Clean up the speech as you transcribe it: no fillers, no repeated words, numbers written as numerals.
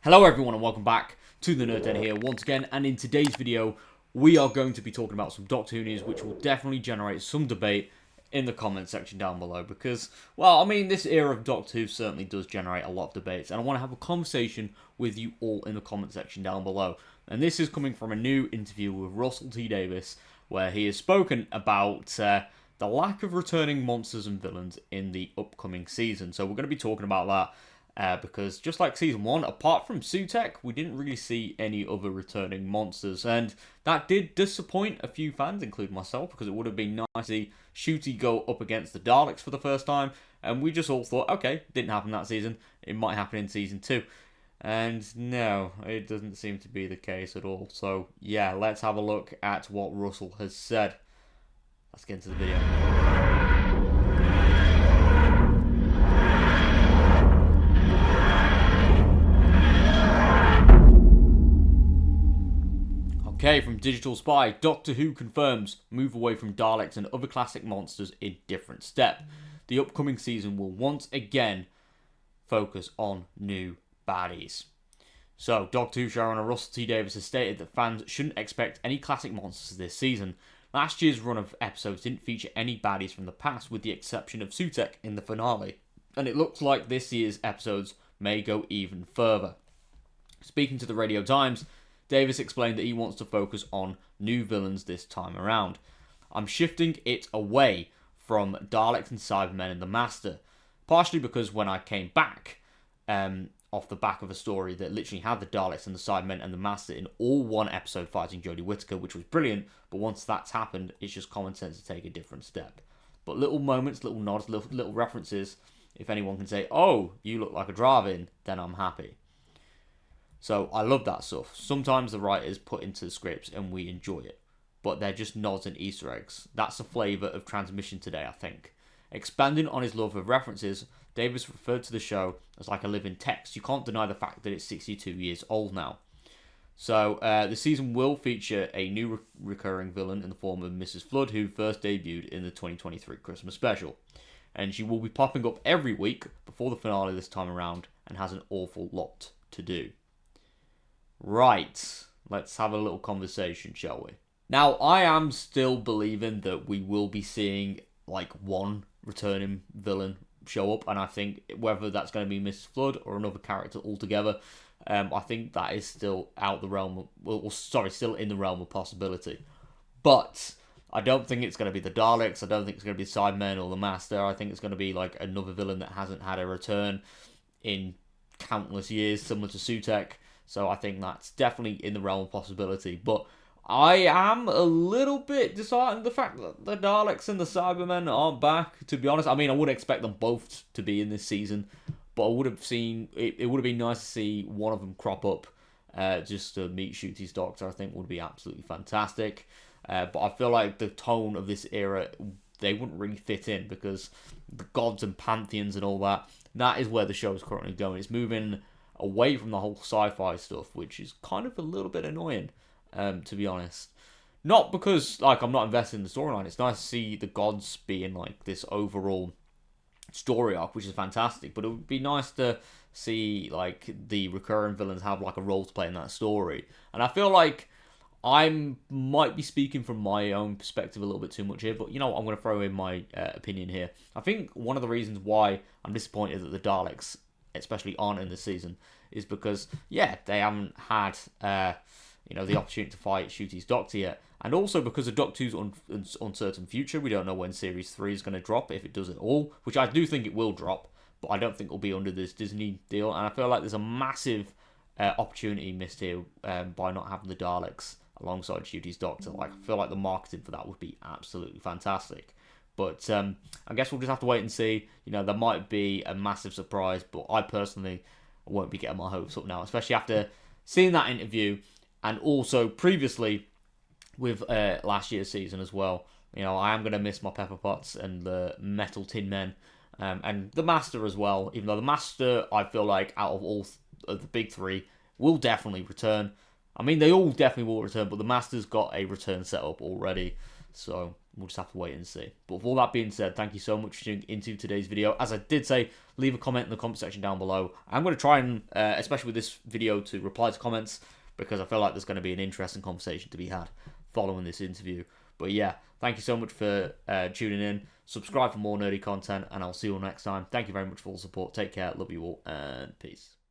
Hello everyone and welcome back to the Nerd Den here once again, and in today's video we are going to be talking about some Doctor Who news which will definitely generate some debate in the comment section down below because, well, I mean, this era of Doctor Who certainly does generate a lot of debates, and I want to have a conversation with you all in the comment section down below. And this is coming from a new interview with Russell T Davies where he has spoken about the lack of returning monsters and villains in the upcoming season. So we're going to be talking about that. Because just like Season 1, apart from Sutekh, we didn't really see any other returning monsters. And that did disappoint a few fans, including myself, because it would have been nice to see Ncuti go up against the Daleks for the first time. And we just all thought, okay, didn't happen that season. It might happen in Season 2. And no, it doesn't seem to be the case at all. So yeah, let's have a look at what Russell has said. Let's get into the video. Okay, from Digital Spy, Doctor Who confirms move away from Daleks and other classic monsters in different step. The upcoming season will once again focus on new baddies. So, Doctor Who showrunner Russell T Davies has stated that fans shouldn't expect any classic monsters this season. Last year's run of episodes didn't feature any baddies from the past, with the exception of Sutekh in the finale. And it looks like this year's episodes may go even further. Speaking to the Radio Times, Davies explained that he wants to focus on new villains this time around. I'm shifting it away from Daleks and Cybermen and the Master, partially because when I came back off the back of a story that literally had the Daleks and the Cybermen and the Master in all one episode fighting Jodie Whittaker, which was brilliant, but once that's happened, it's just common sense to take a different step. But little moments, little nods, little references, if anyone can say, oh, you look like a Dravin, then I'm happy. So I love that stuff. Sometimes the writers put into the scripts and we enjoy it, but they're just nods and Easter eggs. That's the flavour of transmission today, I think. Expanding on his love of references, Davies referred to the show as like a living text. You can't deny the fact that it's 62 years old now. So the season will feature a new recurring villain in the form of Mrs. Flood, who first debuted in the 2023 Christmas special. And she will be popping up every week before the finale this time around and has an awful lot to do. Right, let's have a little conversation, shall we? Now, I am still believing that we will be seeing like one returning villain show up, and I think whether that's going to be Mrs. Flood or another character altogether, I think that is still still in the realm of possibility. But I don't think it's going to be the Daleks. I don't think it's going to be Cybermen or the Master. I think it's going to be like another villain that hasn't had a return in countless years, similar to Sutekh. So I think that's definitely in the realm of possibility. But I am a little bit disheartened the fact that the Daleks and the Cybermen aren't back, to be honest. I mean, I would expect them both to be in this season, but I would have seen it would have been nice to see one of them crop up just to meet Ncuti's Doctor. I think would be absolutely fantastic. But I feel like the tone of this era, they wouldn't really fit in because the gods and pantheons and all that is where the show is currently going. It's moving away from the whole sci-fi stuff, which is kind of a little bit annoying, to be honest. Not because like I'm not invested in the storyline. It's nice to see the gods being like this overall story arc, which is fantastic. But it would be nice to see like the recurring villains have like a role to play in that story. And I feel like I might be speaking from my own perspective a little bit too much here, but you know what? I'm going to throw in my opinion here. I think one of the reasons why I'm disappointed that the Daleks especially aren't in this season is because, yeah, they haven't had the opportunity to fight Ncuti's Doctor yet, and also because of Doctor Who's uncertain future. We don't know when Series 3 is going to drop, if it does at all, which I do think it will drop, but I don't think it'll be under this Disney deal, and I feel like there's a massive opportunity missed here by not having the Daleks alongside Ncuti's Doctor. Like, I feel like the marketing for that would be absolutely fantastic. But I guess we'll just have to wait and see. You know, there might be a massive surprise, but I personally won't be getting my hopes up now, especially after seeing that interview and also previously with last year's season as well. You know, I am going to miss my Pepper Potts and the Metal Tin Men and the Master as well, even though the Master, I feel like out of all of the big three, will definitely return. I mean, they all definitely will return, but the Master's got a return set up already. So we'll just have to wait and see. But with all that being said, thank you so much for tuning into today's video. As I did say, leave a comment in the comment section down below. I'm going to try and, especially with this video, to reply to comments, because I feel like there's going to be an interesting conversation to be had following this interview. But yeah, thank you so much for tuning in. Subscribe for more nerdy content, and I'll see you all next time. Thank you very much for all the support. Take care. Love you all, and peace.